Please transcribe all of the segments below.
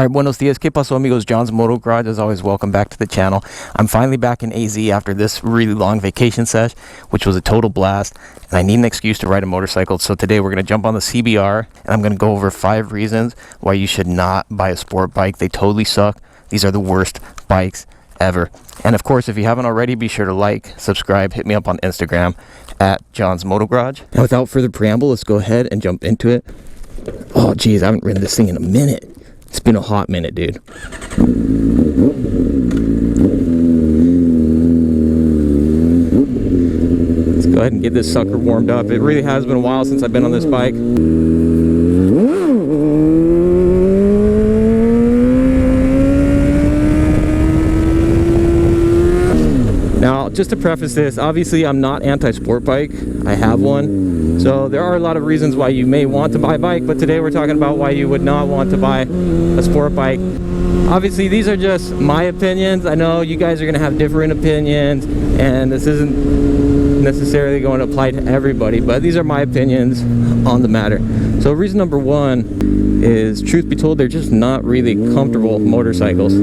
Alright, buenos dias, que paso amigos, John's Moto Garage. As always, welcome back to the channel. I'm finally back in AZ after this really long vacation sesh, which was a total blast, and I need an excuse to ride a motorcycle. So today we're going to jump on the CBR, and I'm going to go over 5 reasons why you should not buy a sport bike. They totally suck. These are the worst bikes ever. And of course, if you haven't already, be sure to like, subscribe, hit me up on Instagram at John's Moto Garage. And without further preamble, let's go ahead and jump into it. Oh geez, I haven't ridden this thing in a minute. It's been a hot minute, dude. Let's go ahead and get this sucker warmed up. It really has been a while since I've been on this bike. Now, just to preface this, obviously I'm not anti-sport bike. I have one. So there are a lot of reasons why you may want to buy a bike, but today we're talking about why you would not want to buy a sport bike. Obviously, these are just my opinions. I know you guys are going to have different opinions, and this isn't necessarily going to apply to everybody, but these are my opinions on the matter. So reason number 1 is, truth be told, they're just not really comfortable motorcycles.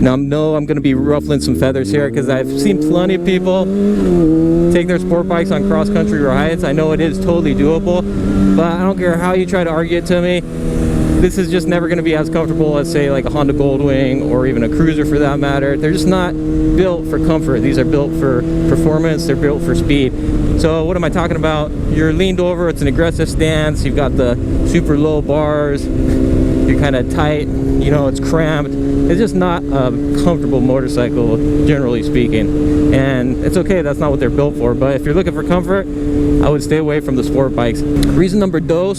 Now, no, I'm going to be ruffling some feathers here because I've seen plenty of people take their sport bikes on cross-country rides. I know it is totally doable, but I don't care how you try to argue it to me. This is just never going to be as comfortable as, say, like a Honda Goldwing or even a Cruiser for that matter. They're just not built for comfort. These are built for performance. They're built for speed. So what am I talking about? You're leaned over. It's an aggressive stance. You've got the super low bars. You're kind of tight. You know, it's cramped. It's just not a comfortable motorcycle, generally speaking. And it's okay, that's not what they're built for. But if you're looking for comfort, I would stay away from the sport bikes. Reason number 2,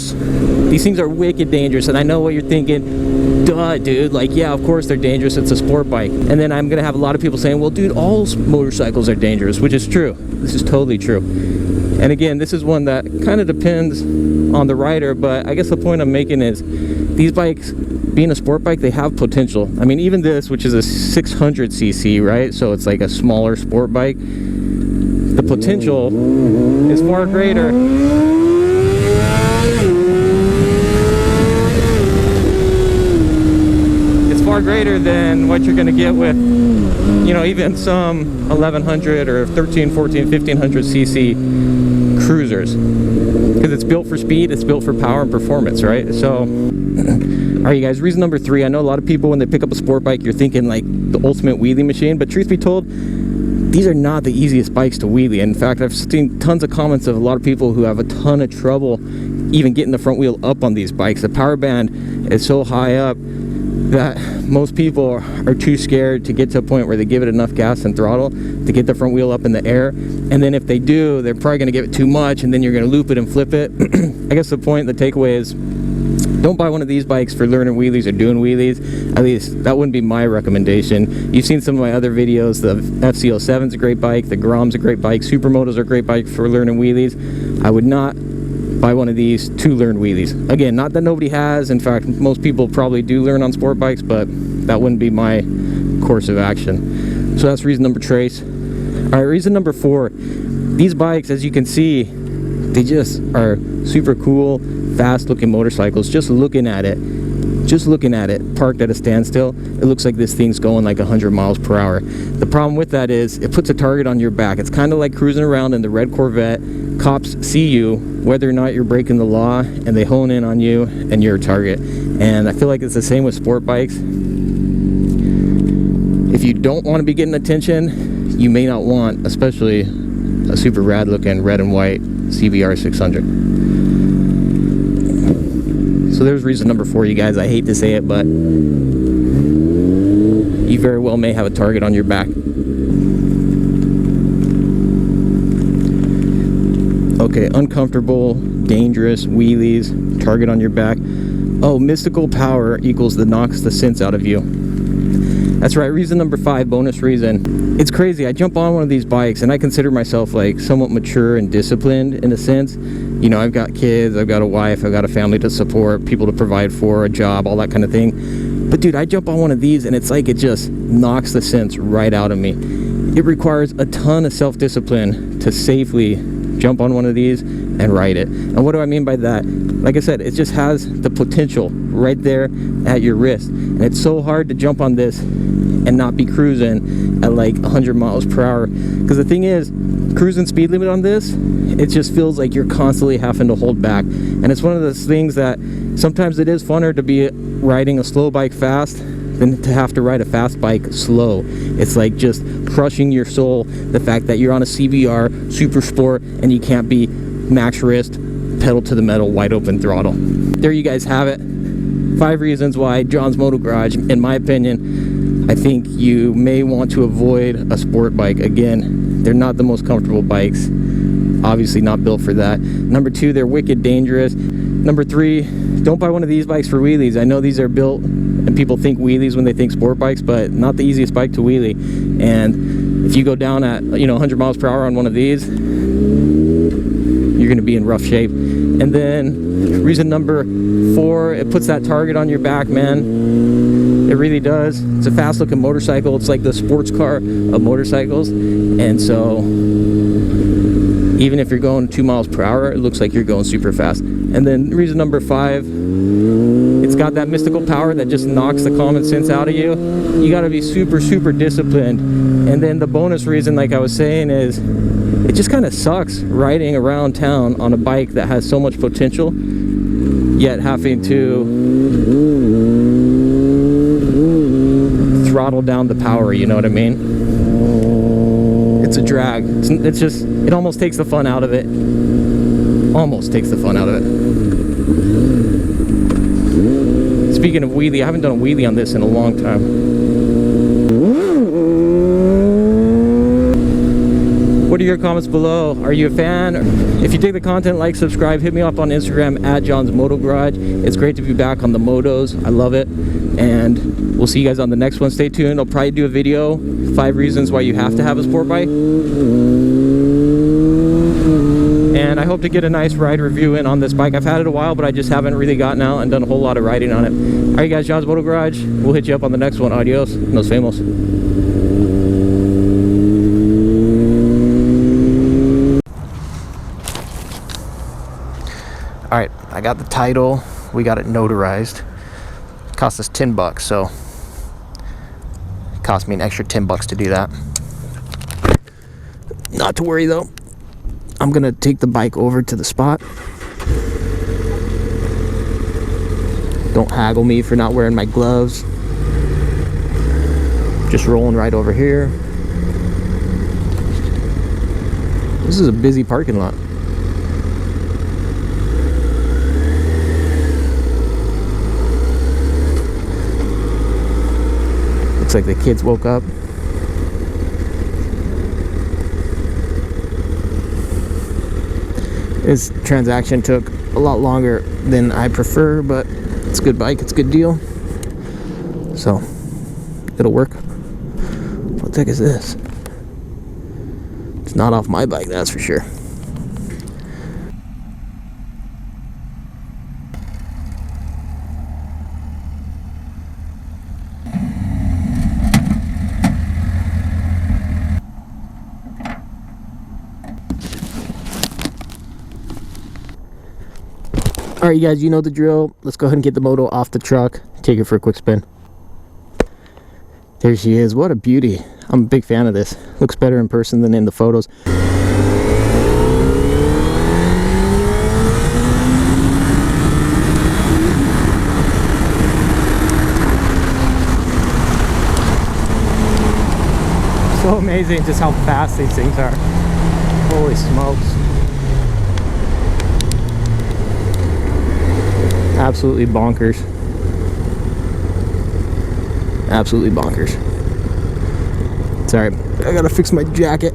these things are wicked dangerous. And I know what you're thinking. Duh, dude. Like, yeah, of course they're dangerous. It's a sport bike. And then I'm going to have a lot of people saying, well, dude, all motorcycles are dangerous, which is true. This is totally true. And again, this is one that kind of depends on the rider. But I guess the point I'm making is these bikes, being a sport bike, they have potential. I mean, even this, which is a 600cc, right? So it's like a smaller sport bike. The potential is far greater. It's far greater than what you're going to get with, you know, even some 1100 or 13, 14, 1500cc cruisers. Because it's built for speed, it's built for power and performance, right? So, alright, you guys, reason number 3. I know a lot of people, when they pick up a sport bike, you're thinking like the ultimate wheelie machine, but truth be told, these are not the easiest bikes to wheelie. In fact, I've seen tons of comments of a lot of people who have a ton of trouble even getting the front wheel up on these bikes. The power band is so high up that most people are too scared to get to a point where they give it enough gas and throttle to get the front wheel up in the air. And then if they do, they're probably going to give it too much, and then you're going to loop it and flip it. I guess the takeaway is, don't buy one of these bikes for learning wheelies or doing wheelies. At least that wouldn't be my recommendation. You've seen some of my other videos. The FC07 is a great bike. The Grom's a great bike. Supermoto's are a great bike for learning wheelies. I would not buy one of these to learn wheelies. Again, not that nobody has. In fact, most people probably do learn on sport bikes, but that wouldn't be my course of action. So that's reason number trace. All right, reason number 4. These bikes, as you can see, they just are super cool, fast-looking motorcycles. Just looking at it, parked at a standstill, it looks like this thing's going like 100 miles per hour. The problem with that is it puts a target on your back. It's kind of like cruising around in the red Corvette. Cops see you, whether or not you're breaking the law, and they hone in on you, and you're a target. And I feel like it's the same with sport bikes. If you don't want to be getting attention, you may not want, especially a super rad-looking red and white CBR600. So there's reason number 4, you guys. I hate to say it, but you very well may have a target on your back. Okay, uncomfortable, dangerous, wheelies, target on your back. Oh, mystical power equals the knocks the sense out of you. That's right, reason number 5, bonus reason. It's crazy, I jump on one of these bikes and I consider myself like somewhat mature and disciplined in a sense. You know, I've got kids, I've got a wife, I've got a family to support, people to provide for, a job, all that kind of thing. But dude, I jump on one of these and it's like it just knocks the sense right out of me. It requires a ton of self-discipline to safely jump on one of these and ride it. And what do I mean by that? Like I said, it just has the potential right there at your wrist, and it's so hard to jump on this and not be cruising at like 100 miles per hour, because the thing is, cruising speed limit on this, it just feels like you're constantly having to hold back. And it's one of those things that sometimes it is funner to be riding a slow bike fast than to have to ride a fast bike slow. It's like just crushing your soul, the fact that you're on a CBR super sport and you can't be max wrist, pedal to the metal, wide open throttle. There you guys have it. 5 reasons why John's Moto Garage, in my opinion, I think you may want to avoid a sport bike. Again, they're not the most comfortable bikes, obviously not built for that. Number 2, they're wicked dangerous. Number 3, don't buy one of these bikes for wheelies. I know these are built and people think wheelies when they think sport bikes, but not the easiest bike to wheelie. And if you go down at 100 miles per hour on one of these, you're going to be in rough shape. And then reason number 4, it puts that target on your back, man. It really does. It's a fast looking motorcycle. It's like the sports car of motorcycles. And so even if you're going 2 miles per hour, it looks like you're going super fast. And then reason number 5, it's got that mystical power that just knocks the common sense out of you. You got to be super, super disciplined. And then the bonus reason, like I was saying, is it just kind of sucks riding around town on a bike that has so much potential, yet having to throttle down the power, you know what I mean? It's a drag. It's just, it almost takes the fun out of it. Almost takes the fun out of it. Speaking of wheelie, I haven't done a wheelie on this in a long time. What are your comments below? Are you a fan? If you dig the content, like, subscribe, hit me up on Instagram at John's Moto Garage. It's great to be back on the motos. I love it. And we'll see you guys on the next one. Stay tuned. I'll probably do a video, 5 reasons why you have to have a sport bike. And I hope to get a nice ride review in on this bike. I've had it a while, but I just haven't really gotten out and done a whole lot of riding on it. All right, guys, John's Moto Garage. We'll hit you up on the next one. Adios. Nos vemos. All right, I got the title. We got it notarized. It cost us $10, so it cost me an extra $10 to do that. Not to worry though. I'm gonna take the bike over to the spot. Don't haggle me for not wearing my gloves. Just rolling right over here. This is a busy parking lot. Looks like the kids woke up. This transaction took a lot longer than I prefer, but it's a good bike, it's a good deal, so it'll work. What the heck is this? It's not off my bike, that's for sure. Alright, you guys, you know the drill. Let's go ahead and get the moto off the truck, take her for a quick spin. There she is. What a beauty. I'm a big fan of this. Looks better in person than in the photos. So amazing just how fast these things are. Holy smokes. Absolutely bonkers. Absolutely bonkers. Sorry, I gotta fix my jacket.